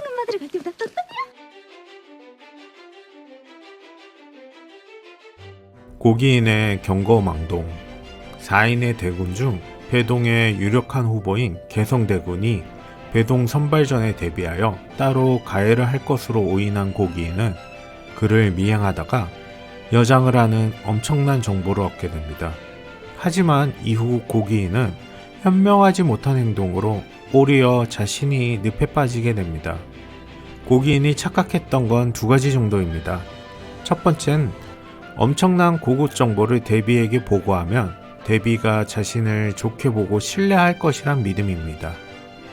승은마들이 갈 때보다 더 고기인의 경거망동 4인의 대군 중 배동의 유력한 후보인 개성대군이 배동 선발전에 대비하여 따로 가해를 할 것으로 오인한 고기인은 그를 미행하다가 여장을 하는 엄청난 정보를 얻게 됩니다. 하지만 이후 고기인은 현명하지 못한 행동으로 오히려 자신이 늪에 빠지게 됩니다. 고기인이 착각했던 건 두 가지 정도입니다. 첫 번째는 엄청난 고급 정보를 대비에게 보고하면 대비가 자신을 좋게 보고 신뢰할 것이란 믿음입니다.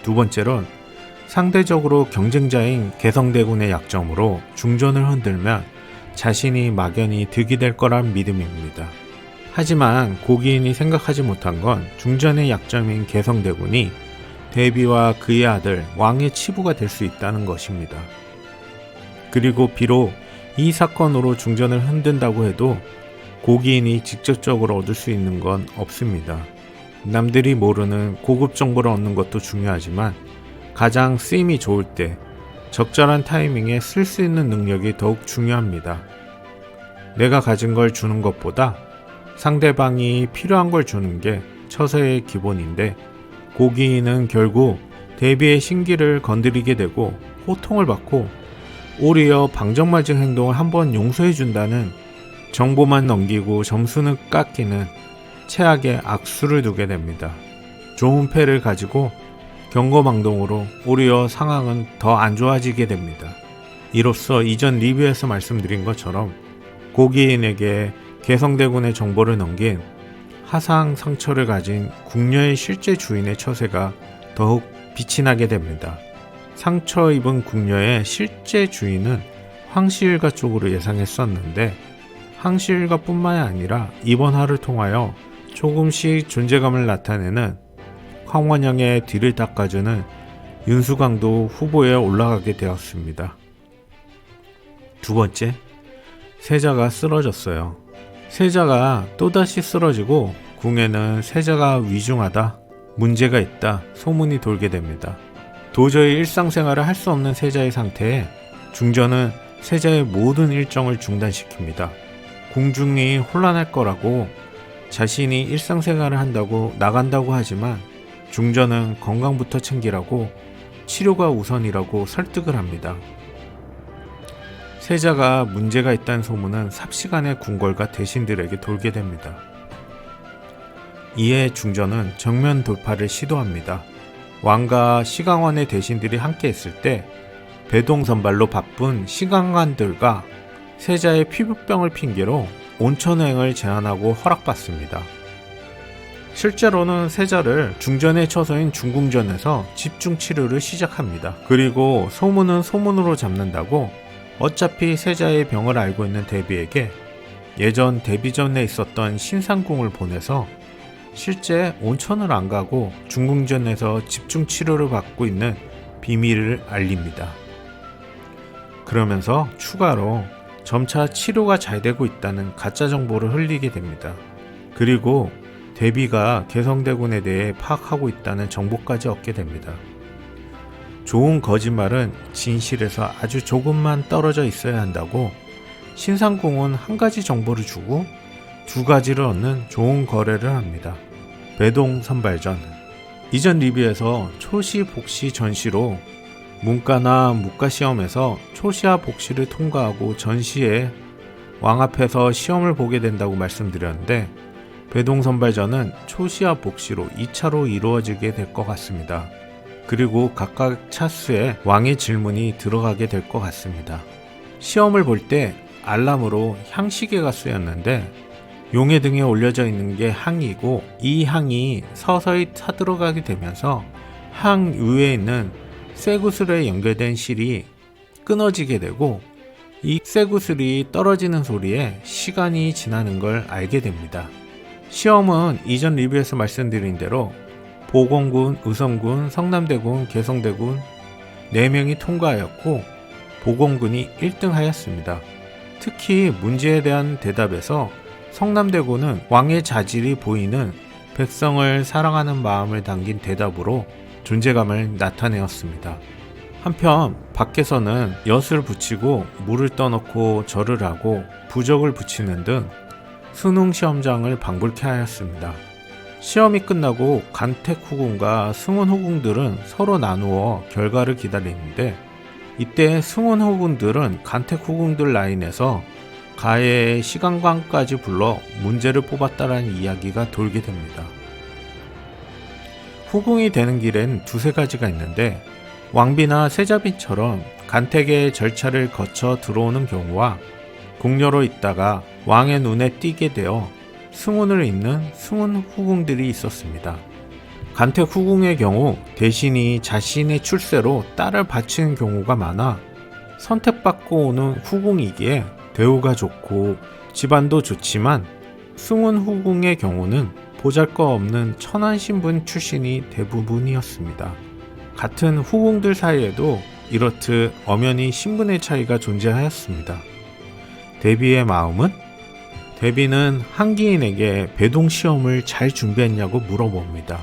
두 번째로는 상대적으로 경쟁자인 개성대군의 약점으로 중전을 흔들면 자신이 막연히 득이 될 거란 믿음입니다. 하지만 고기인이 생각하지 못한 건 중전의 약점인 개성대군이 대비와 그의 아들 왕의 치부가 될 수 있다는 것입니다. 그리고 비록 이 사건으로 중전을 흔든다고 해도 고기인이 직접적으로 얻을 수 있는 건 없습니다. 남들이 모르는 고급 정보를 얻는 것도 중요하지만 가장 쓰임이 좋을 때 적절한 타이밍에 쓸 수 있는 능력이 더욱 중요합니다. 내가 가진 걸 주는 것보다 상대방이 필요한 걸 주는 게 처세의 기본인데 고기인은 결국 대비의 신기를 건드리게 되고 호통을 받고 오히려 방정맞은 행동을 한번 용서해준다는 정보만 넘기고 점수는 깎이는 최악의 악수를 두게 됩니다. 좋은 패를 가지고 경거망동으로 오히려 상황은 더 안 좋아지게 됩니다. 이로써 이전 리뷰에서 말씀드린 것처럼 고기인에게 개성대군의 정보를 넘긴 하상 상처를 가진 궁녀의 실제 주인의 처세가 더욱 빛이 나게 됩니다. 상처 입은 궁녀의 실제 주인은 황시일가 쪽으로 예상했었는데 황시일가 뿐만이 아니라 이번 화를 통하여 조금씩 존재감을 나타내는 황원영의 뒤를 닦아주는 윤수강도 후보에 올라가게 되었습니다. 두 번째, 세자가 쓰러졌어요. 세자가 또다시 쓰러지고 궁에는 세자가 위중하다, 문제가 있다 소문이 돌게 됩니다. 도저히 일상생활을 할 수 없는 세자의 상태에 중전은 세자의 모든 일정을 중단시킵니다. 궁중이 혼란할 거라고 자신이 일상생활을 한다고 나간다고 하지만 중전은 건강부터 챙기라고 치료가 우선이라고 설득을 합니다. 세자가 문제가 있다는 소문은 삽시간에 궁궐과 대신들에게 돌게 됩니다. 이에 중전은 정면 돌파를 시도합니다. 왕과 시강원의 대신들이 함께 있을 때 배동선발로 바쁜 시강관들과 세자의 피부병을 핑계로 온천여행을 제안하고 허락받습니다. 실제로는 세자를 중전의 처소인 중궁전에서 집중치료를 시작합니다. 그리고 소문은 소문으로 잡는다고 어차피 세자의 병을 알고 있는 대비에게 예전 대비전에 있었던 신상궁을 보내서 실제 온천을 안 가고 중궁전에서 집중치료를 받고 있는 비밀을 알립니다. 그러면서 추가로 점차 치료가 잘 되고 있다는 가짜 정보를 흘리게 됩니다. 그리고 대비가 개성대군에 대해 파악하고 있다는 정보까지 얻게 됩니다. 좋은 거짓말은 진실에서 아주 조금만 떨어져 있어야 한다고 신상궁은 한 가지 정보를 주고 두 가지를 얻는 좋은 거래를 합니다. 배동 선발전. 이전 리뷰에서 초시 복시 전시로 문과나 무과 시험에서 초시와 복시를 통과하고 전시에 왕 앞에서 시험을 보게 된다고 말씀드렸는데 배동 선발전은 초시와 복시로 2차로 이루어지게 될 것 같습니다. 그리고 각각 차수에 왕의 질문이 들어가게 될 것 같습니다. 시험을 볼 때 알람으로 향시계가 쓰였는데 용의 등에 올려져 있는 게 항이고 이 항이 서서히 타들어가게 되면서 항 위에 있는 쇠구슬에 연결된 실이 끊어지게 되고 이 쇠구슬이 떨어지는 소리에 시간이 지나는 걸 알게 됩니다. 시험은 이전 리뷰에서 말씀드린 대로 보건군, 의성군, 성남대군, 개성대군 4명이 통과하였고 보건군이 1등 하였습니다. 특히 문제에 대한 대답에서 성남대군은 왕의 자질이 보이는 백성을 사랑하는 마음을 담긴 대답으로 존재감을 나타내었습니다. 한편 밖에서는 엿을 붙이고 물을 떠넣고 절을 하고 부적을 붙이는 등 수능 시험장을 방불케 하였습니다. 시험이 끝나고 간택 후궁과 승훈 후궁들은 서로 나누어 결과를 기다리는데, 이때 승훈 후궁들은 간택 후궁들 라인에서 가해의 시간관까지 불러 문제를 뽑았다라는 이야기가 돌게 됩니다. 후궁이 되는 길엔 두세 가지가 있는데, 왕비나 세자빈처럼 간택의 절차를 거쳐 들어오는 경우와 궁녀로 있다가 왕의 눈에 띄게 되어 승훈을 잇는 승훈 후궁들이 있었습니다. 간택 후궁의 경우 대신이 자신의 출세로 딸을 바치는 경우가 많아 선택받고 오는 후궁이기에 대우가 좋고 집안도 좋지만, 승훈 후궁의 경우는 보잘것없는 천한 신분 출신이 대부분이었습니다. 같은 후궁들 사이에도 이렇듯 엄연히 신분의 차이가 존재하였습니다. 대비의 마음은? 대비는 한기인에게 배동 시험을 잘 준비했냐고 물어봅니다.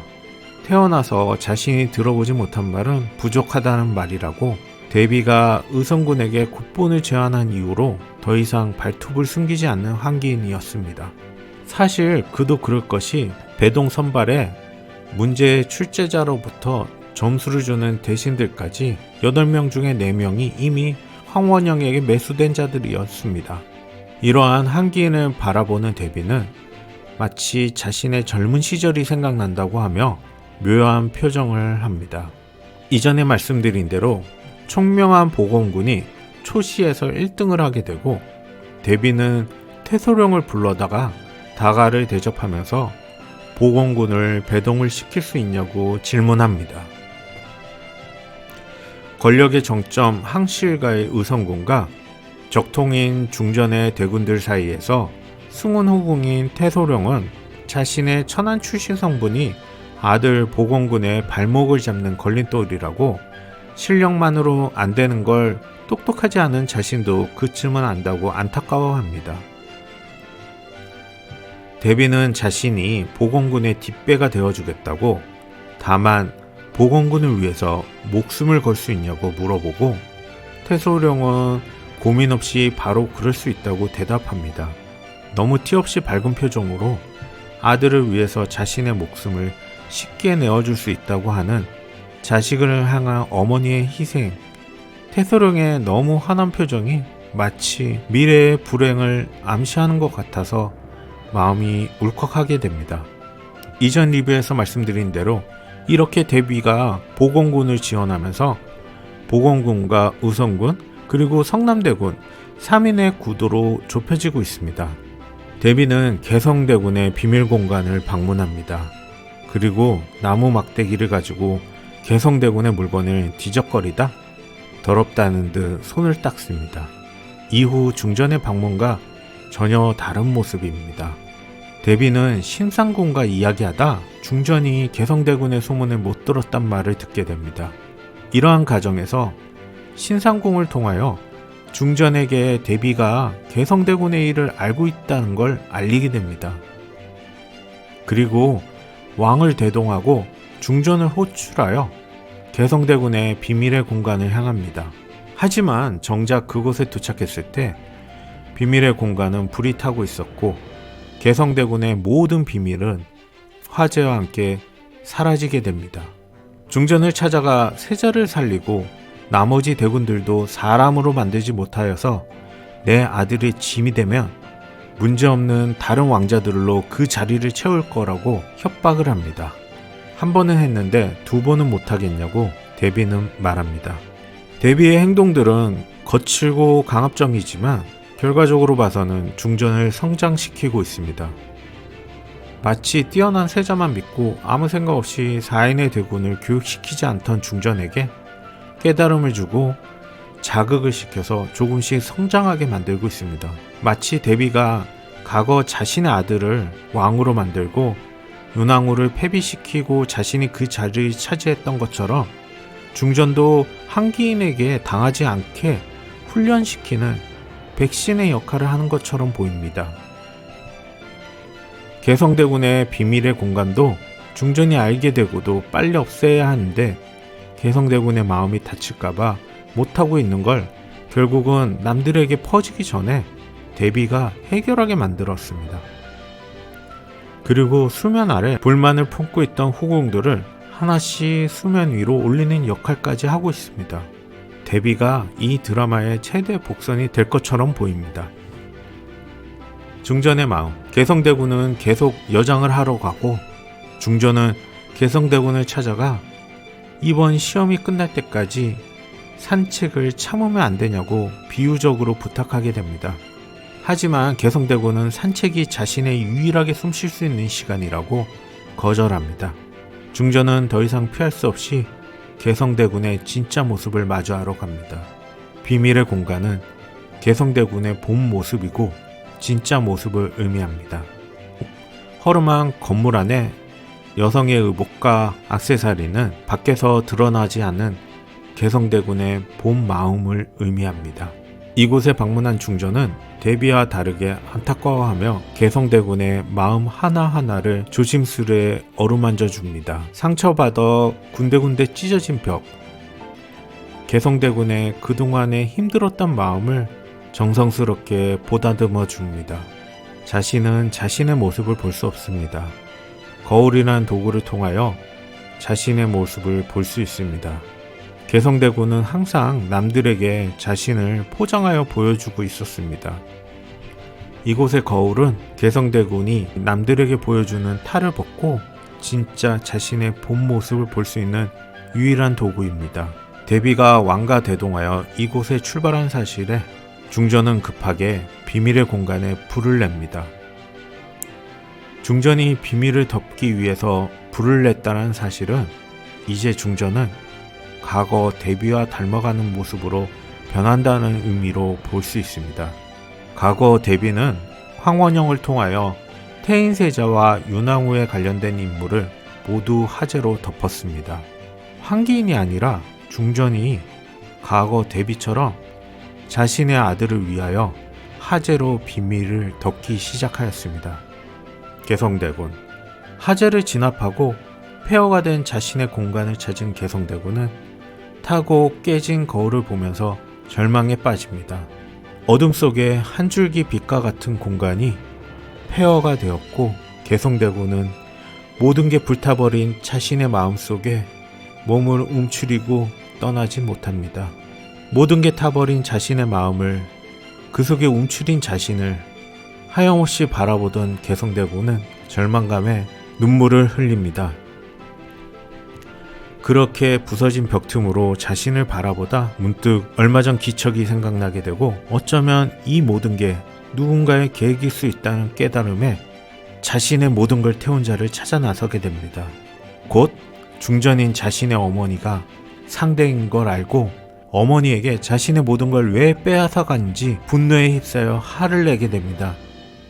태어나서 자신이 들어보지 못한 말은 부족하다는 말이라고 대비가 의성군에게 국본을 제안한 이후로 더 이상 발톱을 숨기지 않는 한기인이었습니다. 사실 그도 그럴 것이, 배동 선발에 문제의 출제자로부터 점수를 주는 대신들까지 8명 중에 4명이 이미 황원영에게 매수된 자들이었습니다. 이러한 한기인을 바라보는 대비는 마치 자신의 젊은 시절이 생각난다고 하며 묘한 표정을 합니다. 이전에 말씀드린 대로 총명한 보건군이 초시에서 1등을 하게 되고, 대비는 태소령을 불러다가 다가를 대접하면서 보건군을 배동을 시킬 수 있냐고 질문합니다. 권력의 정점 항시일가의 의성군과 적통인 중전의 대군들 사이에서 승훈 후궁인 태소령은 자신의 천한 출신 성분이 아들 보건군의 발목을 잡는 걸림돌이라고, 실력만으로 안 되는 걸 똑똑하지 않은 자신도 그쯤은 안다고 안타까워합니다. 대비는 자신이 보건군의 뒷배가 되어주겠다고, 다만 보건군을 위해서 목숨을 걸 수 있냐고 물어보고, 태소령은 고민 없이 바로 그럴 수 있다고 대답합니다. 너무 티없이 밝은 표정으로 아들을 위해서 자신의 목숨을 쉽게 내어줄 수 있다고 하는 자식을 향한 어머니의 희생, 태소령의 너무 환한 표정이 마치 미래의 불행을 암시하는 것 같아서 마음이 울컥하게 됩니다. 이전 리뷰에서 말씀드린 대로 이렇게 대비가 보건군을 지원하면서 보건군과 의성군 그리고 성남대군 3인의 구도로 좁혀지고 있습니다. 대비는 개성대군의 비밀공간을 방문합니다. 그리고 나무 막대기를 가지고 개성대군의 물건을 뒤적거리다 더럽다는 듯 손을 닦습니다. 이후 중전의 방문과 전혀 다른 모습입니다. 대비는 신상군과 이야기하다 중전이 개성대군의 소문을 못 들었단 말을 듣게 됩니다. 이러한 과정에서 신상궁을 통하여 중전에게 대비가 개성대군의 일을 알고 있다는 걸 알리게 됩니다. 그리고 왕을 대동하고 중전을 호출하여 개성대군의 비밀의 공간을 향합니다. 하지만 정작 그곳에 도착했을 때 비밀의 공간은 불이 타고 있었고, 개성대군의 모든 비밀은 화재와 함께 사라지게 됩니다. 중전을 찾아가 세자를 살리고 나머지 대군들도 사람으로 만들지 못하여서 내 아들이 짐이 되면 문제없는 다른 왕자들로 그 자리를 채울 거라고 협박을 합니다. 한 번은 했는데 두 번은 못하겠냐고 대비는 말합니다. 대비의 행동들은 거칠고 강압적이지만 결과적으로 봐서는 중전을 성장시키고 있습니다. 마치 뛰어난 세자만 믿고 아무 생각 없이 4인의 대군을 교육시키지 않던 중전에게 깨달음을 주고 자극을 시켜서 조금씩 성장하게 만들고 있습니다. 마치 대비가 과거 자신의 아들을 왕으로 만들고 윤왕후를 폐비시키고 자신이 그 자리를 차지했던 것처럼 중전도 한기인에게 당하지 않게 훈련시키는 백신의 역할을 하는 것처럼 보입니다. 개성대군의 비밀의 공간도 중전이 알게 되고도 빨리 없애야 하는데 개성대군의 마음이 다칠까봐 못하고 있는 걸 결국은 남들에게 퍼지기 전에 대비가 해결하게 만들었습니다. 그리고 수면 아래 불만을 품고 있던 후궁들을 하나씩 수면 위로 올리는 역할까지 하고 있습니다. 대비가 이 드라마의 최대 복선이 될 것처럼 보입니다. 중전의 마음, 개성대군은 계속 여장을 하러 가고 중전은 개성대군을 찾아가 이번 시험이 끝날 때까지 산책을 참으면 안 되냐고 비유적으로 부탁하게 됩니다. 하지만 개성대군은 산책이 자신의 유일하게 숨 쉴 수 있는 시간이라고 거절합니다. 중전은 더 이상 피할 수 없이 개성대군의 진짜 모습을 마주하러 갑니다. 비밀의 공간은 개성대군의 본 모습이고 진짜 모습을 의미합니다. 허름한 건물 안에 여성의 의복과 액세서리는 밖에서 드러나지 않는 개성대군의 본 마음을 의미합니다. 이곳에 방문한 중전은 대비와 다르게 안타까워하며 개성대군의 마음 하나하나를 조심스레 어루만져 줍니다. 상처받아 군데군데 찢어진 벽, 개성대군의 그동안의 힘들었던 마음을 정성스럽게 보다듬어 줍니다. 자신은 자신의 모습을 볼 수 없습니다. 거울이란 도구를 통하여 자신의 모습을 볼 수 있습니다. 개성대군은 항상 남들에게 자신을 포장하여 보여주고 있었습니다. 이곳의 거울은 개성대군이 남들에게 보여주는 탈을 벗고 진짜 자신의 본 모습을 볼 수 있는 유일한 도구입니다. 대비가 왕과 대동하여 이곳에 출발한 사실에 중전은 급하게 비밀의 공간에 불을 냅니다. 중전이 비밀을 덮기 위해서 불을 냈다는 사실은 이제 중전은 과거 대비와 닮아가는 모습으로 변한다는 의미로 볼 수 있습니다. 과거 대비는 황원영을 통하여 태인세자와 윤왕후에 관련된 인물을 모두 화제로 덮었습니다. 황기인이 아니라 중전이 과거 대비처럼 자신의 아들을 위하여 화제로 비밀을 덮기 시작하였습니다. 개성대군, 화제를 진압하고 폐허가 된 자신의 공간을 찾은 개성대군은 타고 깨진 거울을 보면서 절망에 빠집니다. 어둠 속에 한 줄기 빛과 같은 공간이 폐허가 되었고 개성대군은 모든 게 불타버린 자신의 마음속에 몸을 움츠리고 떠나지 못합니다. 모든 게 타버린 자신의 마음을, 그 속에 움츠린 자신을 하염없이 바라보던 개성대군은 절망감에 눈물을 흘립니다. 그렇게 부서진 벽 틈으로 자신을 바라보다 문득 얼마 전 기척이 생각나게 되고 어쩌면 이 모든 게 누군가의 계획일 수 있다는 깨달음에 자신의 모든 걸 태운 자를 찾아 나서게 됩니다. 곧 중전인 자신의 어머니가 상대인 걸 알고 어머니에게 자신의 모든 걸 왜 빼앗아간지 분노에 휩싸여 화를 내게 됩니다.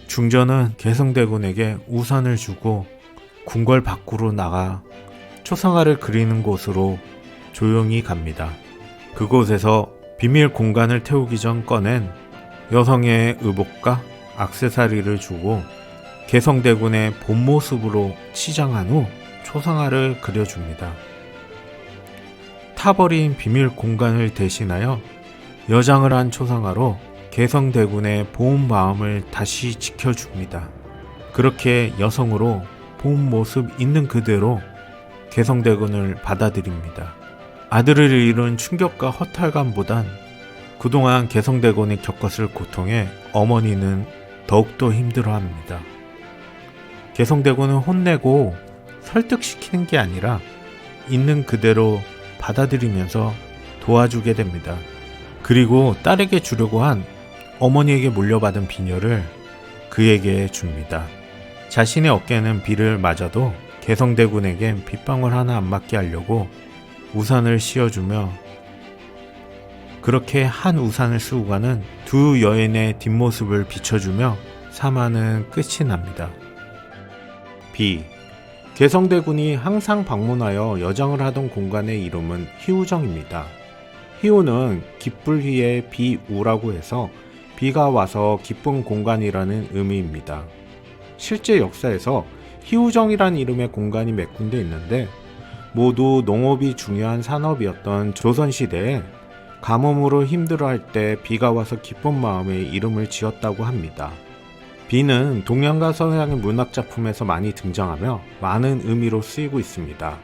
중전은 개성대군에게 우산을 주고 궁궐 밖으로 나가 초상화를 그리는 곳으로 조용히 갑니다. 그곳에서 비밀 공간을 태우기 전 꺼낸 여성의 의복과 액세서리를 주고 개성대군의 본 모습으로 치장한 후 초상화를 그려줍니다. 타버린 비밀 공간을 대신하여 여장을 한 초상화로 개성대군의 본 마음을 다시 지켜줍니다. 그렇게 여성으로 본 모습 있는 그대로 개성대군을 받아들입니다. 아들을 잃은 충격과 허탈감보단 그동안 개성대군이 겪었을 고통에 어머니는 더욱더 힘들어합니다. 개성대군은 혼내고 설득시키는 게 아니라 있는 그대로 받아들이면서 도와주게 됩니다. 그리고 딸에게 주려고 한 어머니에게 물려받은 비녀를 그에게 줍니다. 자신의 어깨에는 비를 맞아도 개성대군에겐 빗방울 하나 안 맞게 하려고 우산을 씌워주며 그렇게 한 우산을 쓰고 가는 두 여인의 뒷모습을 비춰주며 3화는 끝이 납니다. 비. 개성대군이 항상 방문하여 여장을 하던 공간의 이름은 희우정입니다. 희우는 기쁠희의 비우라고 해서 비가 와서 기쁜 공간이라는 의미입니다. 실제 역사에서 희우정이란 이름의 공간이 몇 군데 있는데 모두 농업이 중요한 산업이었던 조선시대에 가뭄으로 힘들어할 때 비가 와서 기쁜 마음에 이름을 지었다고 합니다. 비는 동양과 서양의 문학작품에서 많이 등장하며 많은 의미로 쓰이고 있습니다.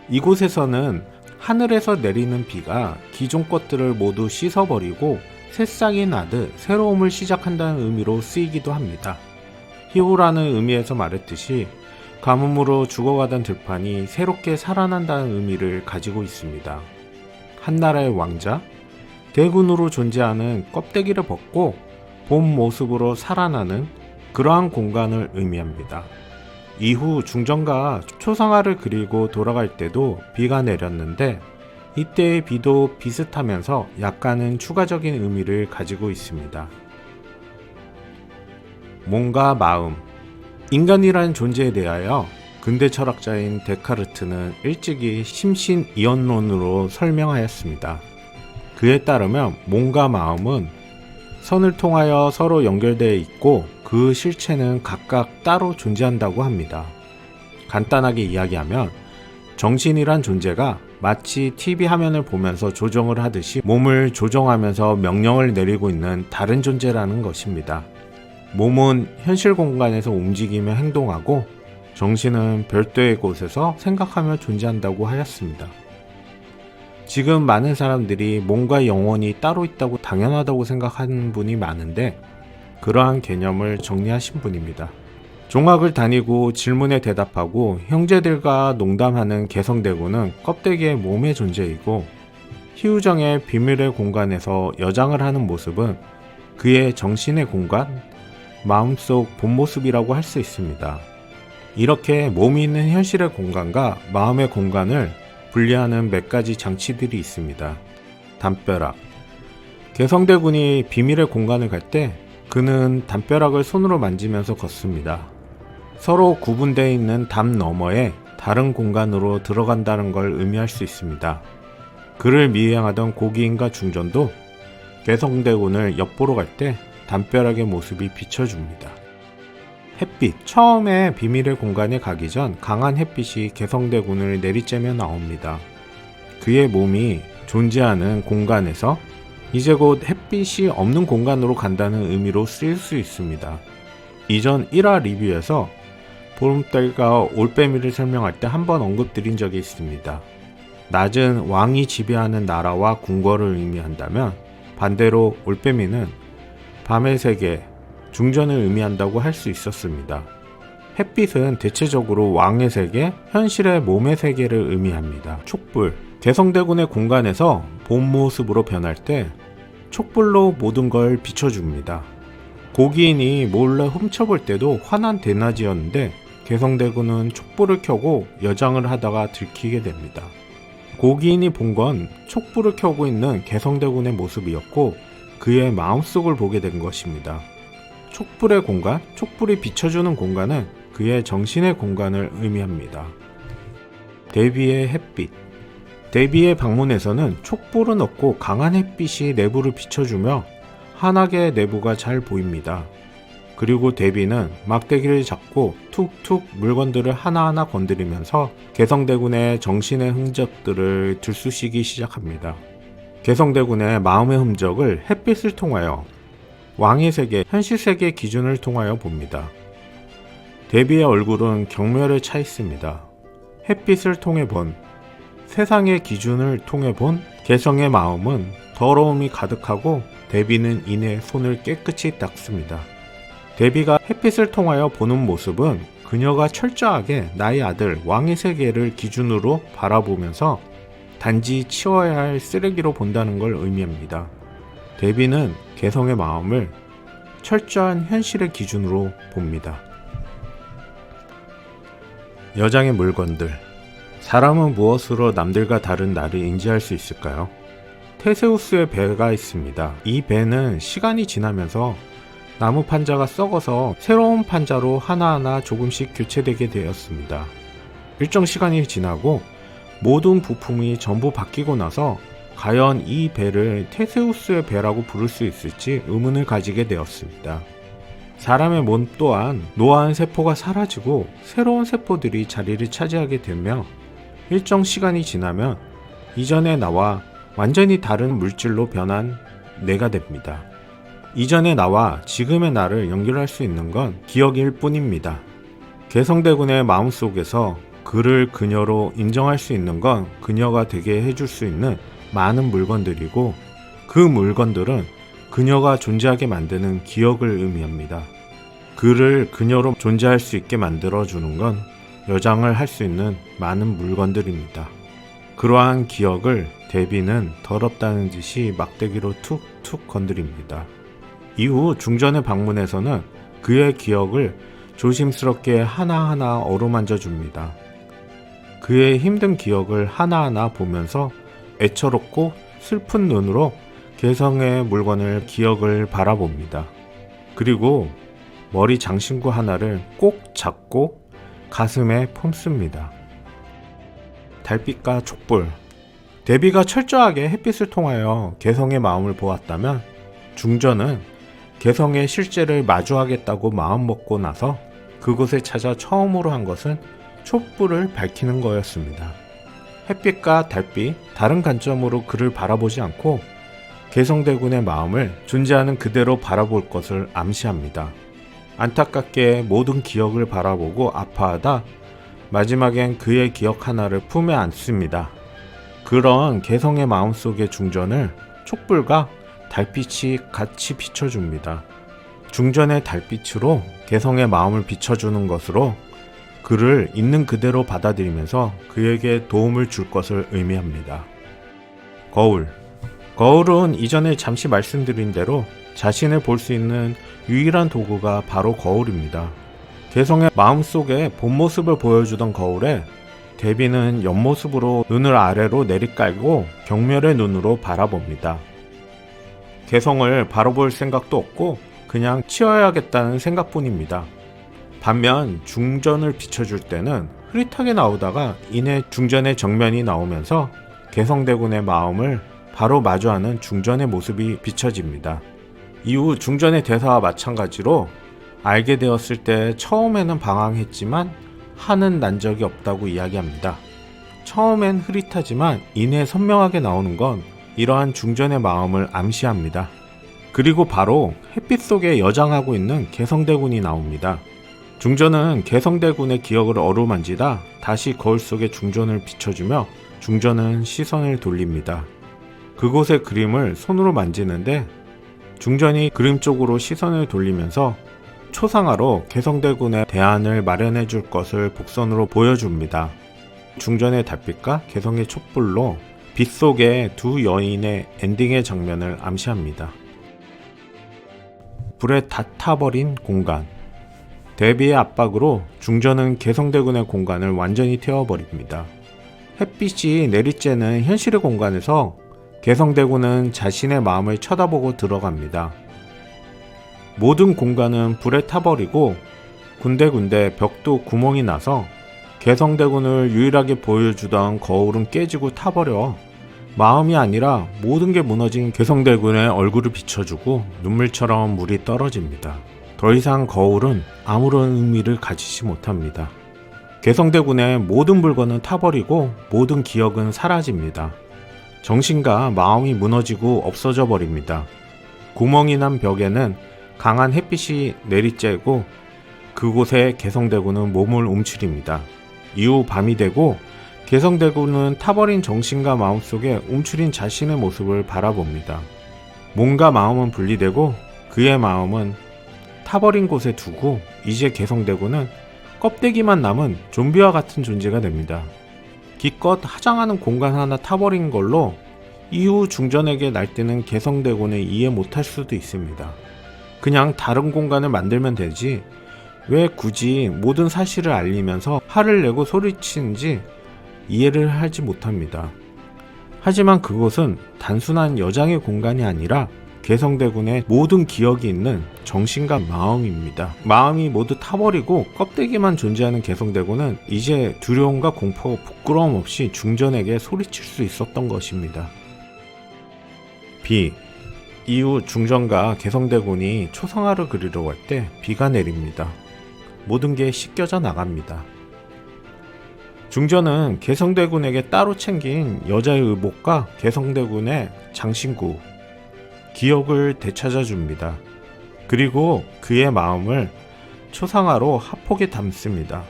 이곳에서는 하늘에서 내리는 비가 기존 것들을 모두 씻어버리고 새싹이 나듯 새로움을 시작한다는 의미로 쓰이기도 합니다. 희우라는 의미에서 말했듯이 가뭄으로 죽어가던 들판이 새롭게 살아난다는 의미를 가지고 있습니다. 한나라의 왕자, 대군으로 존재하는 껍데기를 벗고 본 모습으로 살아나는 그러한 공간을 의미합니다. 이후 중전가 초상화를 그리고 돌아갈 때도 비가 내렸는데 이때의 비도 비슷하면서 약간은 추가적인 의미를 가지고 있습니다. 몸과 마음, 인간이란 존재에 대하여 근대 철학자인 데카르트는 일찍이 심신이원론으로 설명하였습니다. 그에 따르면 몸과 마음은 선을 통하여 서로 연결되어 있고 그 실체는 각각 따로 존재한다고 합니다. 간단하게 이야기하면 정신이란 존재가 마치 TV 화면을 보면서 조정을 하듯이 몸을 조정하면서 명령을 내리고 있는 다른 존재라는 것입니다. 몸은 현실 공간에서 움직이며 행동하고 정신은 별도의 곳에서 생각하며 존재한다고 하였습니다. 지금 많은 사람들이 몸과 영혼이 따로 있다고 당연하다고 생각하는 분이 많은데 그러한 개념을 정리하신 분입니다. 종학을 다니고 질문에 대답하고 형제들과 농담하는 개성대군은 껍데기의 몸의 존재이고 희우정의 비밀의 공간에서 여장을 하는 모습은 그의 정신의 공간, 마음속 본 모습이라고 할 수 있습니다. 이렇게 몸이 있는 현실의 공간과 마음의 공간을 분리하는 몇 가지 장치들이 있습니다. 담벼락. 개성대군이 비밀의 공간을 갈 때 그는 담벼락을 손으로 만지면서 걷습니다. 서로 구분되어 있는 담 너머에 다른 공간으로 들어간다는 걸 의미할 수 있습니다. 그를 미행하던 고기인과 중전도 개성대군을 엿보러 갈 때 담벼락의 모습이 비춰줍니다. 햇빛. 처음에 비밀의 공간에 가기 전 강한 햇빛이 개성대군을 내리쬐며 나옵니다. 그의 몸이 존재하는 공간에서 이제 곧 햇빛이 없는 공간으로 간다는 의미로 쓰일 수 있습니다. 이전 1화 리뷰에서 보름달과 올빼미를 설명할 때 한번 언급드린 적이 있습니다. 낮은 왕이 지배하는 나라와 궁궐을 의미한다면 반대로 올빼미는 밤의 세계, 중전을 의미한다고 할 수 있었습니다. 햇빛은 대체적으로 왕의 세계, 현실의 몸의 세계를 의미합니다. 촉불. 개성대군의 공간에서 본 모습으로 변할 때 촉불로 모든 걸 비춰줍니다. 고기인이 몰래 훔쳐볼 때도 환한 대낮이었는데 개성대군은 촉불을 켜고 여장을 하다가 들키게 됩니다. 고기인이 본 건 촉불을 켜고 있는 개성대군의 모습이었고 그의 마음속을 보게 된 것입니다. 촉불의 공간, 촉불이 비춰주는 공간은 그의 정신의 공간을 의미합니다. 대비의 햇빛. 대비의 방문에서는 촉불은 없고 강한 햇빛이 내부를 비춰주며 환하게 내부가 잘 보입니다. 그리고 대비는 막대기를 잡고 툭툭 물건들을 하나하나 건드리면서 개성대군의 정신의 흔적들을 들쑤시기 시작합니다. 개성대군의 마음의 흔적을 햇빛을 통하여 왕의 세계, 현실 세계의 기준을 통하여 봅니다. 대비의 얼굴은 경멸에 차 있습니다. 햇빛을 통해 본, 세상의 기준을 통해 본 개성의 마음은 더러움이 가득하고 대비는 이내 손을 깨끗이 닦습니다. 대비가 햇빛을 통하여 보는 모습은 그녀가 철저하게 나의 아들 왕의 세계를 기준으로 바라보면서 단지 치워야 할 쓰레기로 본다는 걸 의미합니다. 대비는 개성의 마음을 철저한 현실의 기준으로 봅니다. 여장의 물건들. 사람은 무엇으로 남들과 다른 나를 인지할 수 있을까요? 테세우스의 배가 있습니다. 이 배는 시간이 지나면서 나무 판자가 썩어서 새로운 판자로 하나하나 조금씩 교체되게 되었습니다. 일정 시간이 지나고 모든 부품이 전부 바뀌고 나서 과연 이 배를 테세우스의 배라고 부를 수 있을지 의문을 가지게 되었습니다. 사람의 몸 또한 노화한 세포가 사라지고 새로운 세포들이 자리를 차지하게 되며 일정 시간이 지나면 이전의 나와 완전히 다른 물질로 변한 내가 됩니다. 이전의 나와 지금의 나를 연결할 수 있는 건 기억일 뿐입니다. 개성대군의 마음속에서 그를 그녀로 인정할 수 있는 건 그녀가 되게 해줄 수 있는 많은 물건들이고, 그 물건들은 그녀가 존재하게 만드는 기억을 의미합니다. 그를 그녀로 존재할 수 있게 만들어주는 건 여장을 할 수 있는 많은 물건들입니다. 그러한 기억을 데비는 더럽다는 듯이 막대기로 툭툭 건드립니다. 이후 중전의 방문에서는 그의 기억을 조심스럽게 하나하나 어루만져 줍니다. 그의 힘든 기억을 하나하나 보면서 애처롭고 슬픈 눈으로 개성의 물건을 기억을 바라봅니다. 그리고 머리 장신구 하나를 꼭 잡고 가슴에 품습니다. 달빛과 촛불. 데비가 철저하게 햇빛을 통하여 개성의 마음을 보았다면, 중전은 개성의 실제를 마주하겠다고 마음먹고 나서 그곳에 찾아 처음으로 한 것은 촛불을 밝히는 거였습니다. 햇빛과 달빛, 다른 관점으로 그를 바라보지 않고 개성대군의 마음을 존재하는 그대로 바라볼 것을 암시합니다. 안타깝게 모든 기억을 바라보고 아파하다 마지막엔 그의 기억 하나를 품에 안습니다. 그런 개성의 마음속의 중전을 촛불과 달빛이 같이 비춰줍니다. 중전의 달빛으로 개성의 마음을 비춰주는 것으로 그를 있는 그대로 받아들이면서 그에게 도움을 줄 것을 의미합니다. 거울. 거울은 이전에 잠시 말씀드린 대로 자신을 볼 수 있는 유일한 도구가 바로 거울입니다. 개성의 마음속에 본 모습을 보여주던 거울에 데비는 옆모습으로 눈을 아래로 내리깔고 경멸의 눈으로 바라봅니다. 개성을 바라볼 생각도 없고 그냥 치워야겠다는 생각뿐입니다. 반면 중전을 비춰줄 때는 흐릿하게 나오다가 이내 중전의 정면이 나오면서 개성대군의 마음을 바로 마주하는 중전의 모습이 비춰집니다. 이후 중전의 대사와 마찬가지로 알게 되었을 때 처음에는 방황했지만 한은 난 적이 없다고 이야기합니다. 처음엔 흐릿하지만 이내 선명하게 나오는 건 이러한 중전의 마음을 암시합니다. 그리고 바로 햇빛 속에 여장하고 있는 개성대군이 나옵니다. 중전은 개성대군의 기억을 어루만지다 다시 거울 속에 중전을 비춰주며 중전은 시선을 돌립니다. 그곳의 그림을 손으로 만지는데 중전이 그림 쪽으로 시선을 돌리면서 초상화로 개성대군의 대안을 마련해 줄 것을 복선으로 보여줍니다. 중전의 달빛과 개성의 촛불로 빛 속의 두 여인의 엔딩의 장면을 암시합니다. 불에 다 타버린 공간. 데비의 압박으로 중전은 개성대군의 공간을 완전히 태워버립니다. 햇빛이 내리쬐는 현실의 공간에서 개성대군은 자신의 마음을 쳐다보고 들어갑니다. 모든 공간은 불에 타버리고 군데군데 벽도 구멍이 나서 개성대군을 유일하게 보여주던 거울은 깨지고 타버려 마음이 아니라 모든 게 무너진 개성대군의 얼굴을 비춰주고 눈물처럼 물이 떨어집니다. 더 이상 거울은 아무런 의미를 가지지 못합니다. 개성대군의 모든 물건은 타버리고 모든 기억은 사라집니다. 정신과 마음이 무너지고 없어져 버립니다. 구멍이 난 벽에는 강한 햇빛이 내리쬐고 그곳에 개성대군은 몸을 움츠립니다. 이후 밤이 되고 개성대군은 타버린 정신과 마음 속에 움츠린 자신의 모습을 바라봅니다. 몸과 마음은 분리되고 그의 마음은 타버린 곳에 두고 이제 개성대군은 껍데기만 남은 좀비와 같은 존재가 됩니다. 기껏 화장하는 공간 하나 타버린 걸로 이후 중전에게 날뛰는 개성대군을 이해 못할 수도 있습니다. 그냥 다른 공간을 만들면 되지 왜 굳이 모든 사실을 알리면서 화를 내고 소리치는지 이해를 하지 못합니다. 하지만 그곳은 단순한 여장의 공간이 아니라 개성대군의 모든 기억이 있는 정신과 마음입니다. 마음이 모두 타버리고 껍데기만 존재하는 개성대군은 이제 두려움과 공포, 부끄러움 없이 중전에게 소리칠 수 있었던 것입니다. 비. 이후 중전과 개성대군이 초상화를 그리려고 할 때 비가 내립니다. 모든 게 씻겨져 나갑니다. 중전은 개성대군에게 따로 챙긴 여자의 의복과 개성대군의 장신구, 기억을 되찾아 줍니다. 그리고 그의 마음을 초상화로 하폭에 담습니다.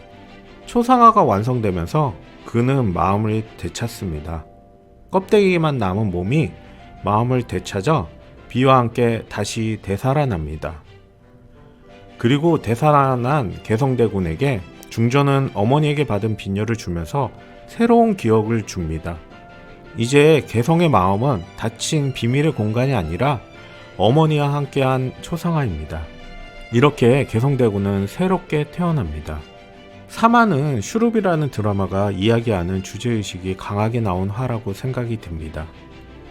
초상화가 완성되면서 그는 마음을 되찾습니다. 껍데기만 남은 몸이 마음을 되찾아 비와 함께 다시 되살아납니다. 그리고 되살아난 개성대군에게 중전은 어머니에게 받은 빈혈을 주면서 새로운 기억을 줍니다. 이제 개성의 마음은 닫힌 비밀의 공간이 아니라 어머니와 함께한 초상화입니다. 이렇게 개성대군은 새롭게 태어납니다. 3화는 슈룹이라는 드라마가 이야기하는 주제의식이 강하게 나온 화라고 생각이 듭니다.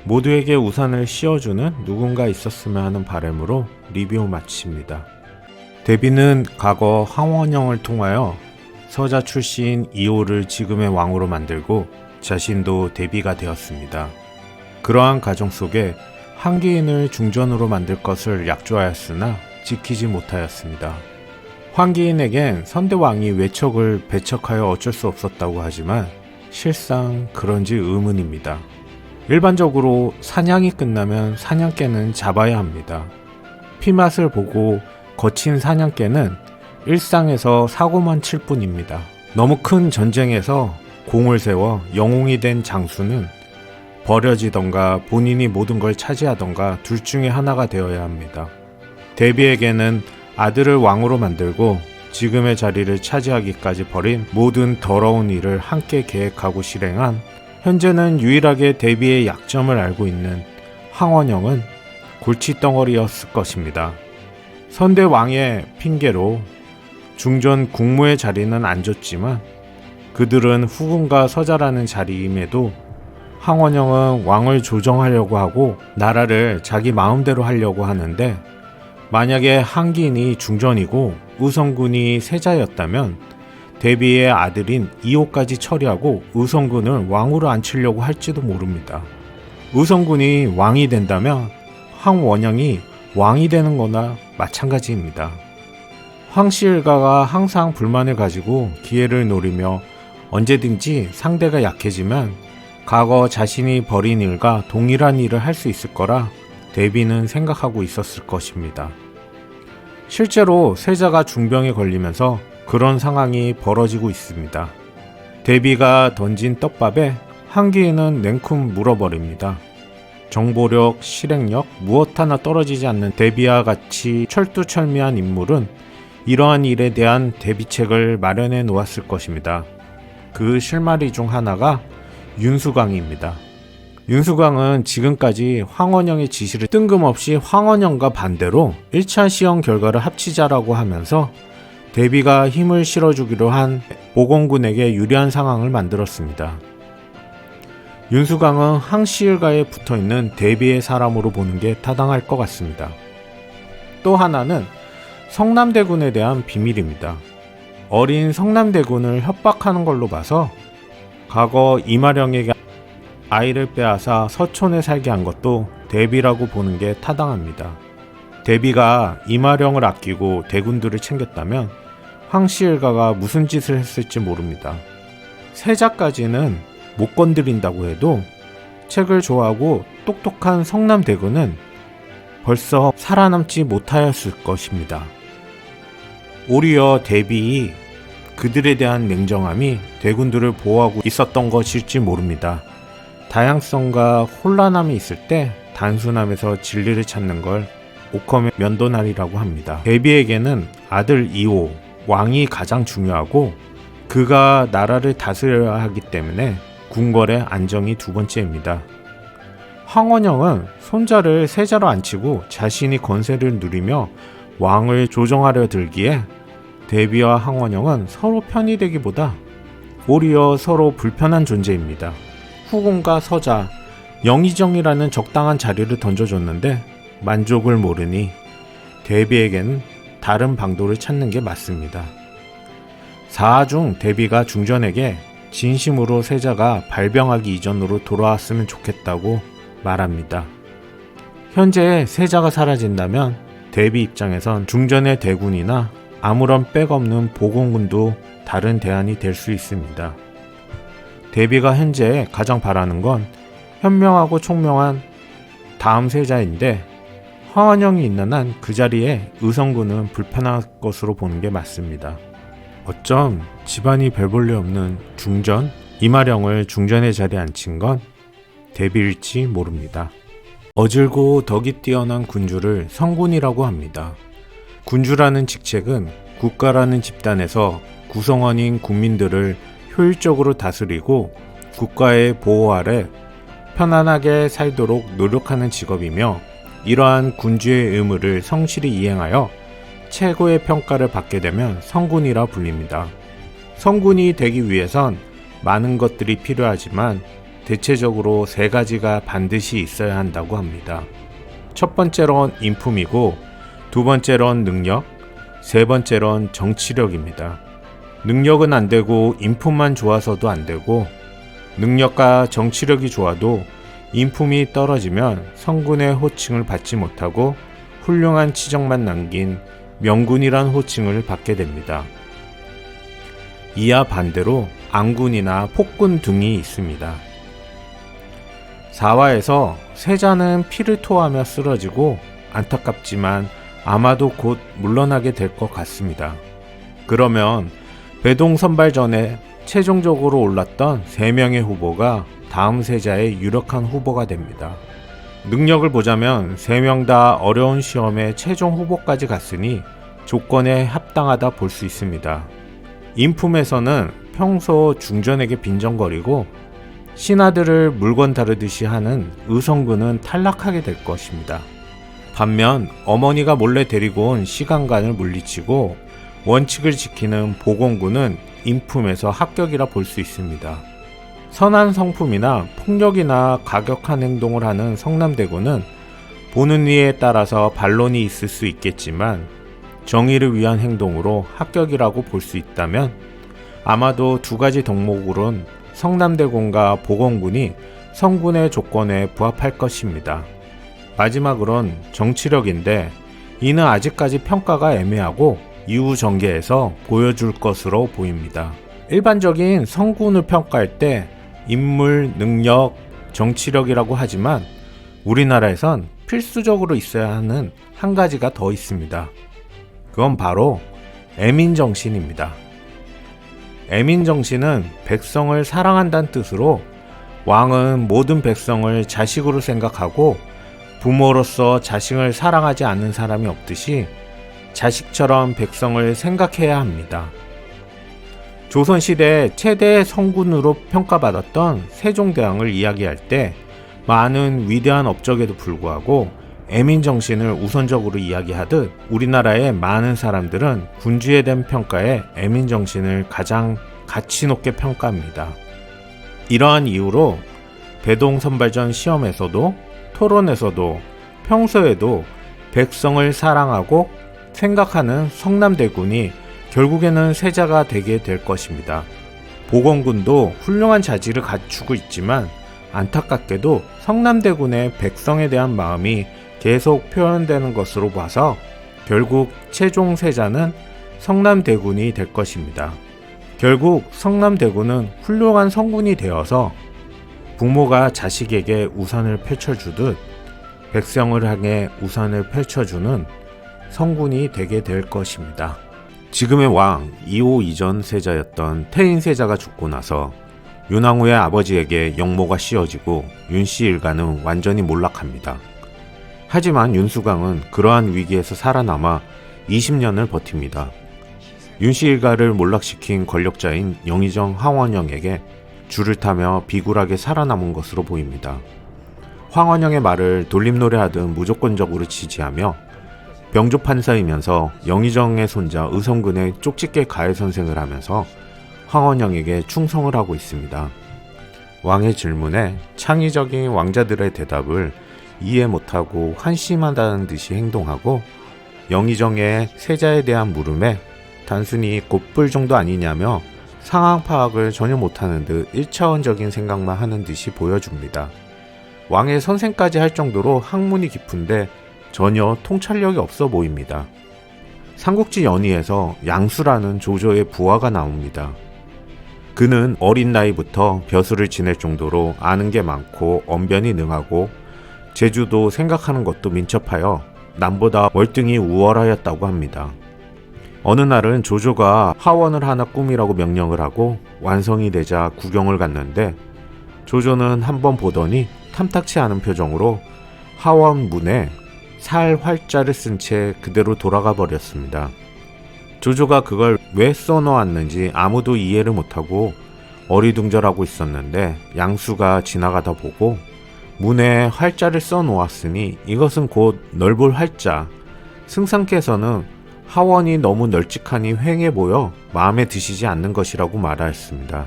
모두에게 우산을 씌워주는 누군가 있었으면 하는 바람으로 리뷰 마칩니다. 데뷔는 과거 황원영을 통하여 서자 출신 이호를 지금의 왕으로 만들고 자신도 데뷔가 되었습니다. 그러한 과정 속에 황기인을 중전으로 만들 것을 약조하였으나 지키지 못하였습니다. 황기인에겐 선대왕이 외척을 배척하여 어쩔 수 없었다고 하지만 실상 그런지 의문입니다. 일반적으로 사냥이 끝나면 사냥개는 잡아야 합니다. 피맛을 보고 거친 사냥개는 일상에서 사고만 칠 뿐입니다. 너무 큰 전쟁에서 공을 세워 영웅이 된 장수는 버려지던가 본인이 모든 걸 차지하던가 둘 중에 하나가 되어야 합니다. 데뷔에게는 아들을 왕으로 만들고 지금의 자리를 차지하기까지 벌인 모든 더러운 일을 함께 계획하고 실행한, 현재는 유일하게 데뷔의 약점을 알고 있는 황원영은 골칫덩어리였을 것입니다. 선대 왕의 핑계로 중전 국무의 자리는 안 줬지만 그들은 후궁과 서자라는 자리임에도 황원영은 왕을 조정하려고 하고 나라를 자기 마음대로 하려고 하는데, 만약에 한기인이 중전이고 의성군이 세자였다면 데뷔의 아들인 이호까지 처리하고 의성군을 왕으로 앉히려고 할지도 모릅니다. 의성군이 왕이 된다면 황원영이 왕이 되는 거나 마찬가지입니다. 황씨일가가 항상 불만을 가지고 기회를 노리며 언제든지 상대가 약해지면 과거 자신이 벌인 일과 동일한 일을 할 수 있을 거라 데뷔는 생각하고 있었을 것입니다. 실제로 세자가 중병에 걸리면서 그런 상황이 벌어지고 있습니다. 데뷔가 던진 떡밥에 한기인은 냉큼 물어버립니다. 정보력, 실행력, 무엇 하나 떨어지지 않는 데뷔와 같이 철두철미한 인물은 이러한 일에 대한 대비책을 마련해 놓았을 것입니다. 그 실마리 중 하나가 윤수광입니다. 윤수광은 지금까지 황원영의 지시를 뜬금없이 황원영과 반대로 1차 시험 결과를 합치자라고 하면서 데뷔가 힘을 실어주기로 한 보건군에게 유리한 상황을 만들었습니다. 윤수광은 항시일가에 붙어있는 데뷔의 사람으로 보는 게 타당할 것 같습니다. 또 하나는 성남대군에 대한 비밀입니다. 어린 성남대군을 협박하는 걸로 봐서 과거 이마령에게 아이를 빼앗아 서촌에 살게 한 것도 데뷔라고 보는 게 타당합니다. 데뷔가 이마령을 아끼고 대군들을 챙겼다면 황시일가가 무슨 짓을 했을지 모릅니다. 세자까지는 못 건드린다고 해도 책을 좋아하고 똑똑한 성남대군은 벌써 살아남지 못하였을 것입니다. 오히려 데뷔이 그들에 대한 냉정함이 대군들을 보호하고 있었던 것일지 모릅니다. 다양성과 혼란함이 있을 때 단순함에서 진리를 찾는 걸 오컴의 면도날이라고 합니다. 데뷔에게는 아들 이호, 왕이 가장 중요하고 그가 나라를 다스려야 하기 때문에 궁궐의 안정이 두 번째입니다. 황원영은 손자를 세자로 앉히고 자신이 권세를 누리며 왕을 조정하려 들기에 데뷔와 황원영은 서로 편이 되기보다 오히려 서로 불편한 존재입니다. 후궁과 서자, 영의정이라는 적당한 자리를 던져줬는데 만족을 모르니 데뷔에겐 다른 방도를 찾는 게 맞습니다. 4화 중 데뷔가 중전에게 진심으로 세자가 발병하기 이전으로 돌아왔으면 좋겠다고 말합니다. 현재 세자가 사라진다면 데뷔 입장에선 중전의 대군이나 아무런 백 없는 보건군도 다른 대안이 될 수 있습니다. 대비가 현재 가장 바라는 건 현명하고 총명한 다음 세자인데 황원영이 있는 한 그 자리에 의성군은 불편할 것으로 보는 게 맞습니다. 어쩜 집안이 별 볼일 없는 중전 이마령을 중전의 자리에 앉힌 건 대비일지 모릅니다. 어질고 덕이 뛰어난 군주를 성군이라고 합니다. 군주라는 직책은 국가라는 집단에서 구성원인 국민들을 효율적으로 다스리고 국가의 보호 아래 편안하게 살도록 노력하는 직업이며 이러한 군주의 의무를 성실히 이행하여 최고의 평가를 받게 되면 성군이라 불립니다. 성군이 되기 위해선 많은 것들이 필요하지만 대체적으로 세 가지가 반드시 있어야 한다고 합니다. 첫 번째론 인품이고 두 번째론 능력, 세 번째론 정치력입니다. 능력은 안 되고 인품만 좋아서도 안 되고 능력과 정치력이 좋아도 인품이 떨어지면 성군의 호칭을 받지 못하고 훌륭한 치적만 남긴 명군이란 호칭을 받게 됩니다. 이와 반대로 앙군이나 폭군 등이 있습니다. 사화에서 세자는 피를 토하며 쓰러지고 안타깝지만 아마도 곧 물러나게 될 것 같습니다. 그러면 배동 선발전에 최종적으로 올랐던 3명의 후보가 다음 세자의 유력한 후보가 됩니다. 능력을 보자면 3명 다 어려운 시험에 최종 후보까지 갔으니 조건에 합당하다 볼 수 있습니다. 인품에서는 평소 중전에게 빈정거리고 신하들을 물건 다루듯이 하는 의성군은 탈락하게 될 것입니다. 반면 어머니가 몰래 데리고 온 시간간을 물리치고 원칙을 지키는 보건군은 인품에서 합격이라 볼 수 있습니다. 선한 성품이나 폭력이나 가격한 행동을 하는 성남대군은 보는 이에 따라서 반론이 있을 수 있겠지만 정의를 위한 행동으로 합격이라고 볼 수 있다면 아마도 두 가지 덕목으론 성남대군과 보건군이 성군의 조건에 부합할 것입니다. 마지막으론 정치력인데 이는 아직까지 평가가 애매하고 이후 전개에서 보여줄 것으로 보입니다. 일반적인 성군을 평가할 때 인물, 능력, 정치력이라고 하지만 우리나라에선 필수적으로 있어야 하는 한 가지가 더 있습니다. 그건 바로 애민정신입니다. 애민정신은 백성을 사랑한다는 뜻으로 왕은 모든 백성을 자식으로 생각하고 부모로서 자식을 사랑하지 않는 사람이 없듯이 자식처럼 백성을 생각해야 합니다. 조선시대 최대 성군으로 평가받았던 세종대왕을 이야기할 때 많은 위대한 업적에도 불구하고 애민정신을 우선적으로 이야기하듯 우리나라의 많은 사람들은 군주에 대한 평가에 애민정신을 가장 가치 높게 평가합니다. 이러한 이유로 배동 선발전 시험에서도 토론에서도 평소에도 백성을 사랑하고 생각하는 성남대군이 결국에는 세자가 되게 될 것입니다. 보건군도 훌륭한 자질을 갖추고 있지만 안타깝게도 성남대군의 백성에 대한 마음이 계속 표현되는 것으로 봐서 결국 최종 세자는 성남대군이 될 것입니다. 결국 성남대군은 훌륭한 성군이 되어서 부모가 자식에게 우산을 펼쳐주듯 백성을 향해 우산을 펼쳐주는 성군이 되게 될 것입니다. 지금의 왕 이호 이전 세자였던 태인 세자가 죽고 나서 윤왕후의 아버지에게 영모가 씌워지고 윤씨 일가는 완전히 몰락합니다. 하지만 윤수강은 그러한 위기에서 살아남아 20년을 버팁니다. 윤씨 일가를 몰락시킨 권력자인 영의정 황원영에게 줄을 타며 비굴하게 살아남은 것으로 보입니다. 황원영의 말을 돌림노래하듯 무조건적으로 지지하며 병조판사이면서 영의정의 손자 의성군의 쪽집게 가해선생을 하면서 황원영에게 충성을 하고 있습니다. 왕의 질문에 창의적인 왕자들의 대답을 이해 못하고 한심하다는 듯이 행동하고 영의정의 세자에 대한 물음에 단순히 곧불 정도 아니냐며 상황 파악을 전혀 못하는 듯 1차원적인 생각만 하는 듯이 보여줍니다. 왕의 선생까지 할 정도로 학문이 깊은데 전혀 통찰력이 없어 보입니다. 삼국지 연의에서 양수라는 조조의 부하가 나옵니다. 그는 어린 나이부터 벼슬을 지낼 정도로 아는 게 많고 언변이 능하고 제주도 생각하는 것도 민첩하여 남보다 월등히 우월하였다고 합니다. 어느 날은 조조가 하원을 하나 꾸미라고 명령을 하고 완성이 되자 구경을 갔는데 조조는 한번 보더니 탐탁치 않은 표정으로 하원 문에 살 활자를 쓴 채 그대로 돌아가 버렸습니다. 조조가 그걸 왜 써놓았는지 아무도 이해를 못하고 어리둥절하고 있었는데 양수가 지나가다 보고 문에 활자를 써놓았으니 이것은 곧 넓을 활자, 승상께서는 하원이 너무 널찍하니 휑해 보여 마음에 드시지 않는 것이라고 말하였습니다.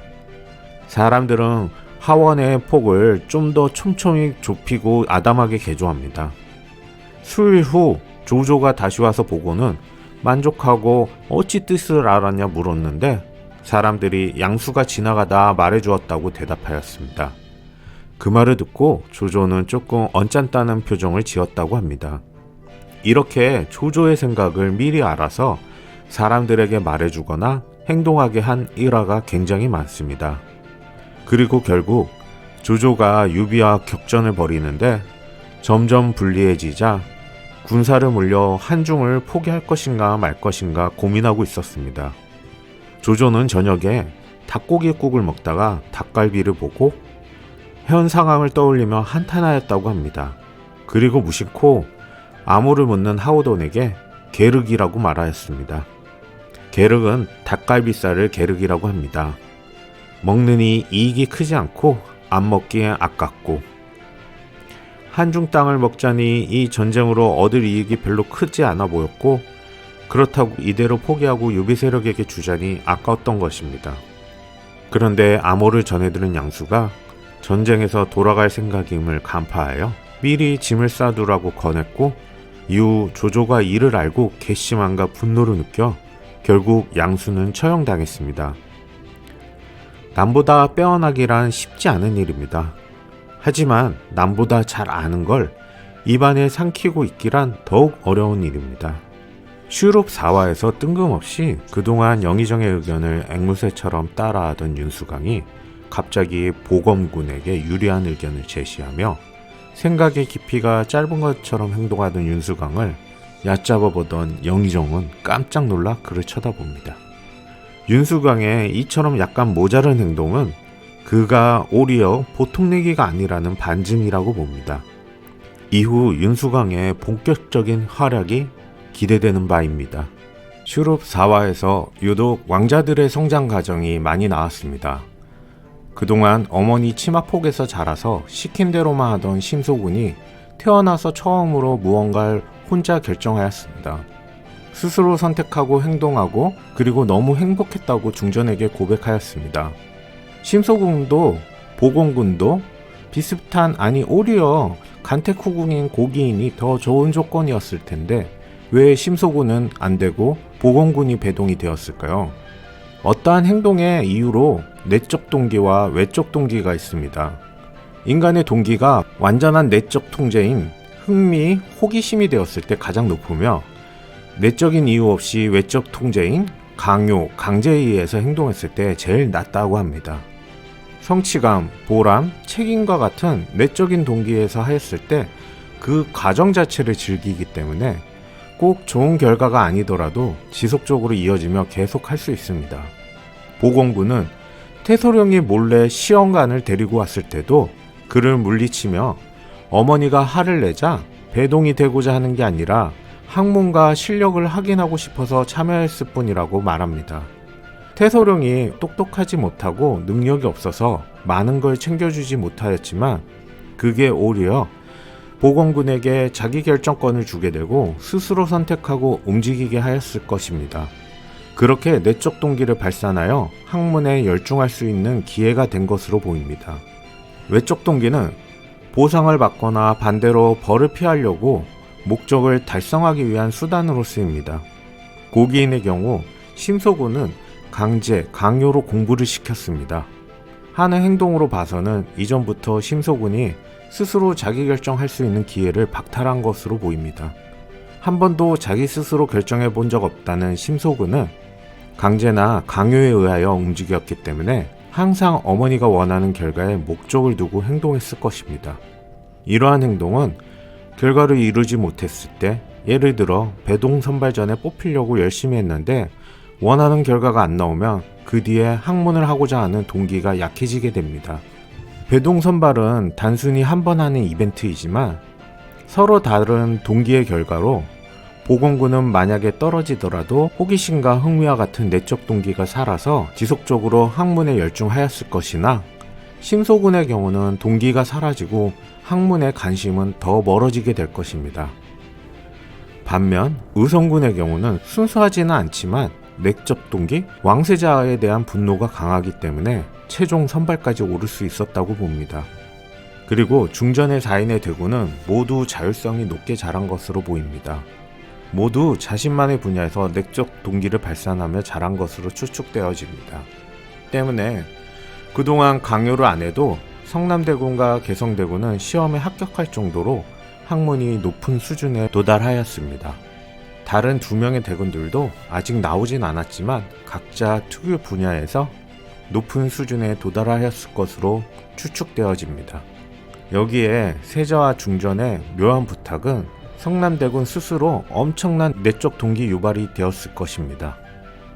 사람들은 하원의 폭을 좀 더 촘촘히 좁히고 아담하게 개조합니다. 수일 후 조조가 다시 와서 보고는 만족하고 어찌 뜻을 알았냐 물었는데 사람들이 양수가 지나가다 말해주었다고 대답하였습니다. 그 말을 듣고 조조는 조금 언짢다는 표정을 지었다고 합니다. 이렇게 조조의 생각을 미리 알아서 사람들에게 말해주거나 행동하게 한 일화가 굉장히 많습니다. 그리고 결국 조조가 유비와 격전을 벌이는데 점점 불리해지자 군사를 몰려 한중을 포기할 것인가 말 것인가 고민하고 있었습니다. 조조는 저녁에 닭고기국을 먹다가 닭갈비를 보고 현 상황을 떠올리며 한탄하였다고 합니다. 그리고 무심코 아무를 묻는 하오돈에게 게륵이라고 말하였습니다. 게륵은 닭갈비살을 게륵이라고 합니다. 먹느니 이익이 크지 않고 안 먹기에 아깝고 한중 땅을 먹자니 이 전쟁으로 얻을 이익이 별로 크지 않아 보였고 그렇다고 이대로 포기하고 유비 세력에게 주자니 아까웠던 것입니다. 그런데 암호를 전해들은 양수가 전쟁에서 돌아갈 생각임을 간파하여 미리 짐을 싸두라고 권했고 이후 조조가 이를 알고 괘씸함과 분노를 느껴 결국 양수는 처형당했습니다. 남보다 빼어나기란 쉽지 않은 일입니다. 하지만 남보다 잘 아는 걸 입안에 삼키고 있기란 더욱 어려운 일입니다. 슈룹 4화에서 뜬금없이 그동안 영의정의 의견을 앵무새처럼 따라하던 윤수강이 갑자기 보검군에게 유리한 의견을 제시하며 생각의 깊이가 짧은 것처럼 행동하던 윤수강을 얕잡아 보던 영의정은 깜짝 놀라 그를 쳐다봅니다. 윤수강의 이처럼 약간 모자란 행동은 그가 오히려 보통 내기가 아니라는 반증이라고 봅니다. 이후 윤수강의 본격적인 활약이 기대되는 바입니다. 슈룹 4화에서 유독 왕자들의 성장 과정이 많이 나왔습니다. 그동안 어머니 치마폭에서 자라서 시킨 대로만 하던 심소군이 태어나서 처음으로 무언가를 혼자 결정하였습니다. 스스로 선택하고 행동하고 그리고 너무 행복했다고 중전에게 고백하였습니다. 심소군도 보건군도 비슷한 아니 오히려 간택후궁인 고기인이 더 좋은 조건이었을 텐데 왜 심소군은 안 되고 보건군이 배동이 되었을까요? 어떠한 행동의 이유로 내적 동기와 외적 동기가 있습니다. 인간의 동기가 완전한 내적 통제인 흥미, 호기심이 되었을 때 가장 높으며 내적인 이유 없이 외적 통제인 강요, 강제에 의해서 행동했을 때 제일 낮다고 합니다. 성취감, 보람, 책임과 같은 내적인 동기에서 하였을 때 그 과정 자체를 즐기기 때문에 꼭 좋은 결과가 아니더라도 지속적으로 이어지며 계속 할 수 있습니다. 보건군은 태소령이 몰래 시험관을 데리고 왔을 때도 그를 물리치며 어머니가 화를 내자 배동이 되고자 하는 게 아니라 학문과 실력을 확인하고 싶어서 참여했을 뿐이라고 말합니다. 태소령이 똑똑하지 못하고 능력이 없어서 많은 걸 챙겨주지 못하였지만 그게 오히려 보건군에게 자기 결정권을 주게 되고 스스로 선택하고 움직이게 하였을 것입니다. 그렇게 내적 동기를 발산하여 학문에 열중할 수 있는 기회가 된 것으로 보입니다. 외적 동기는 보상을 받거나 반대로 벌을 피하려고 목적을 달성하기 위한 수단으로 쓰입니다. 고기인의 경우 심소군은 강제, 강요로 공부를 시켰습니다. 하는 행동으로 봐서는 이전부터 심소군이 스스로 자기결정할 수 있는 기회를 박탈한 것으로 보입니다. 한 번도 자기 스스로 결정해 본 적 없다는 심소군은 강제나 강요에 의하여 움직였기 때문에 항상 어머니가 원하는 결과에 목적을 두고 행동했을 것입니다. 이러한 행동은 결과를 이루지 못했을 때, 예를 들어 배동 선발전에 뽑히려고 열심히 했는데 원하는 결과가 안 나오면 그 뒤에 학문을 하고자 하는 동기가 약해지게 됩니다. 배동 선발은 단순히 한 번 하는 이벤트이지만 서로 다른 동기의 결과로 보건군은 만약에 떨어지더라도 호기심과 흥미와 같은 내적 동기가 살아서 지속적으로 학문에 열중하였을 것이나, 심소군의 경우는 동기가 사라지고 학문의 관심은 더 멀어지게 될 것입니다. 반면 의성군의 경우는 순수하지는 않지만 내적 동기, 왕세자에 대한 분노가 강하기 때문에 최종 선발까지 오를 수 있었다고 봅니다. 그리고 중전의 4인의 대군은 모두 자율성이 높게 자란 것으로 보입니다. 모두 자신만의 분야에서 내적 동기를 발산하며 자란 것으로 추측되어집니다. 때문에 그동안 강요를 안 해도 성남대군과 개성대군은 시험에 합격할 정도로 학문이 높은 수준에 도달하였습니다. 다른 2명의 대군들도 아직 나오진 않았지만 각자 특유 분야에서 높은 수준에 도달하였을 것으로 추측되어집니다. 여기에 세자와 중전의 묘한 부탁은 성남대군 스스로 엄청난 내적 동기 유발이 되었을 것입니다.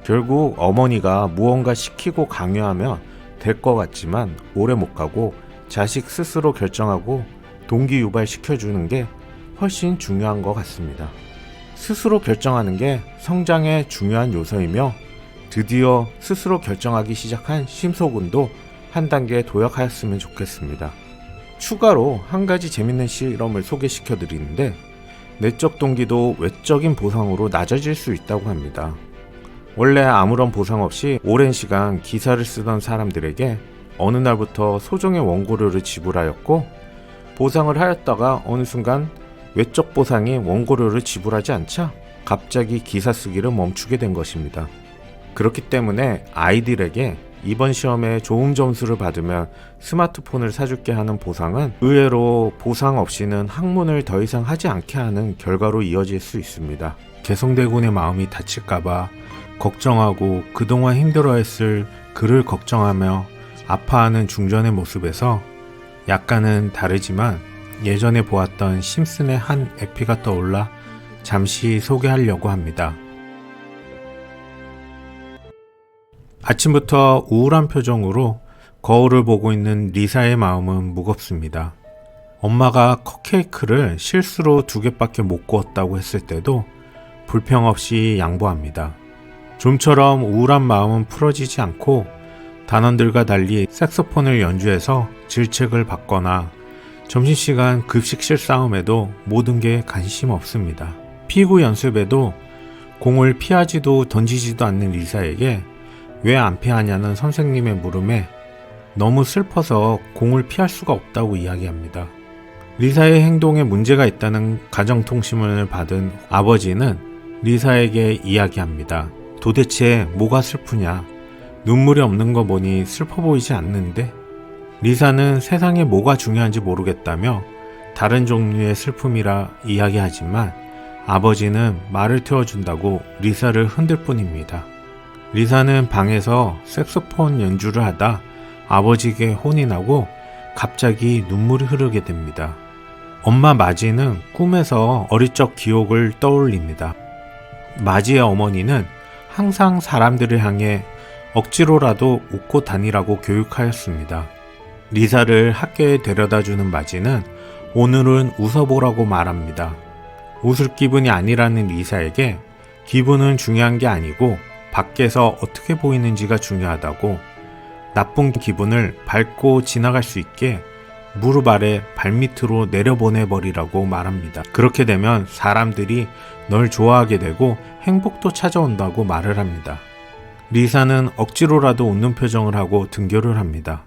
결국 어머니가 무언가 시키고 강요하면 될 것 같지만 오래 못 가고 자식 스스로 결정하고 동기 유발시켜주는 게 훨씬 중요한 것 같습니다. 스스로 결정하는 게 성장의 중요한 요소이며 드디어 스스로 결정하기 시작한 심소군도 한 단계 도약하였으면 좋겠습니다. 추가로 한 가지 재밌는 실험을 소개시켜 드리는데, 내적 동기도 외적인 보상으로 낮아질 수 있다고 합니다. 원래 아무런 보상 없이 오랜 시간 기사를 쓰던 사람들에게 어느 날부터 소정의 원고료를 지불하였고, 보상을 하였다가 어느 순간 외적 보상이 원고료를 지불하지 않자 갑자기 기사 쓰기를 멈추게 된 것입니다. 그렇기 때문에 아이들에게 이번 시험에 좋은 점수를 받으면 스마트폰을 사줄게 하는 보상은 의외로 보상 없이는 학문을 더 이상 하지 않게 하는 결과로 이어질 수 있습니다. 개성대군의 마음이 다칠까봐 걱정하고 그동안 힘들어했을 그를 걱정하며 아파하는 중전의 모습에서 약간은 다르지만 예전에 보았던 심슨의 한 에피가 떠올라 잠시 소개하려고 합니다. 아침부터 우울한 표정으로 거울을 보고 있는 리사의 마음은 무겁습니다. 엄마가 컵케이크를 실수로 2개밖에 못 구웠다고 했을 때도 불평 없이 양보합니다. 좀처럼 우울한 마음은 풀어지지 않고 단원들과 달리 색소폰을 연주해서 질책을 받거나 점심시간 급식실 싸움에도 모든 게 관심 없습니다. 피구 연습에도 공을 피하지도 던지지도 않는 리사에게 왜 안 피하냐는 선생님의 물음에 너무 슬퍼서 공을 피할 수가 없다고 이야기합니다. 리사의 행동에 문제가 있다는 가정통신문을 받은 아버지는 리사에게 이야기합니다. 도대체 뭐가 슬프냐? 눈물이 없는 거 보니 슬퍼 보이지 않는데? 리사는 세상에 뭐가 중요한지 모르겠다며 다른 종류의 슬픔이라 이야기하지만 아버지는 말을 태워준다고 리사를 흔들 뿐입니다. 리사는 방에서 색소폰 연주를 하다 아버지에게 혼이 나고 갑자기 눈물이 흐르게 됩니다. 엄마 마지는 꿈에서 어릴 적 기억을 떠올립니다. 마지의 어머니는 항상 사람들을 향해 억지로라도 웃고 다니라고 교육하였습니다. 리사를 학교에 데려다주는 마지는 오늘은 웃어보라고 말합니다. 웃을 기분이 아니라는 리사에게 기분은 중요한 게 아니고 밖에서 어떻게 보이는지가 중요하다고, 나쁜 기분을 밟고 지나갈 수 있게 무릎 아래 발밑으로 내려보내버리라고 말합니다. 그렇게 되면 사람들이 널 좋아하게 되고 행복도 찾아온다고 말을 합니다. 리사는 억지로라도 웃는 표정을 하고 등교를 합니다.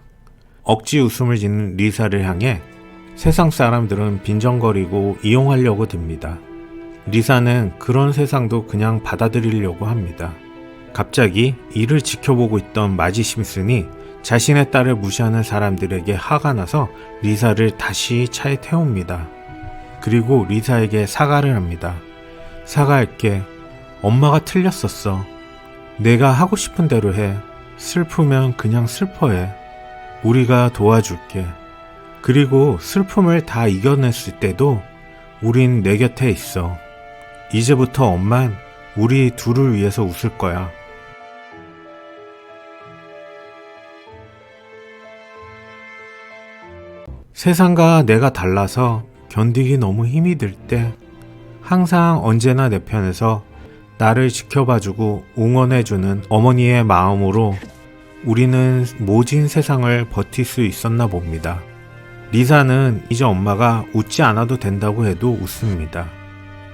억지 웃음을 짓는 리사를 향해 세상 사람들은 빈정거리고 이용하려고 듭니다. 리사는 그런 세상도 그냥 받아들이려고 합니다. 갑자기 이를 지켜보고 있던 마지 심슨이 자신의 딸을 무시하는 사람들에게 화가 나서 리사를 다시 차에 태웁니다. 그리고 리사에게 사과를 합니다. 사과할게. 엄마가 틀렸었어. 내가 하고 싶은 대로 해. 슬프면 그냥 슬퍼해. 우리가 도와줄게. 그리고 슬픔을 다 이겨냈을 때도 우린 내 곁에 있어. 이제부터 엄만 우리 둘을 위해서 웃을 거야. 세상과 내가 달라서 견디기 너무 힘이 들 때 항상 언제나 내 편에서 나를 지켜봐주고 응원해주는 어머니의 마음으로 우리는 모진 세상을 버틸 수 있었나 봅니다. 리사는 이제 엄마가 웃지 않아도 된다고 해도 웃습니다.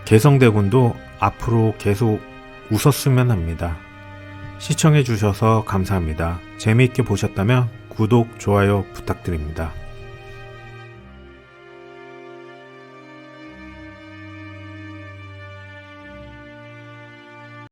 개성대군도 앞으로 계속 웃었으면 합니다. 시청해주셔서 감사합니다. 재미있게 보셨다면 구독, 좋아요 부탁드립니다.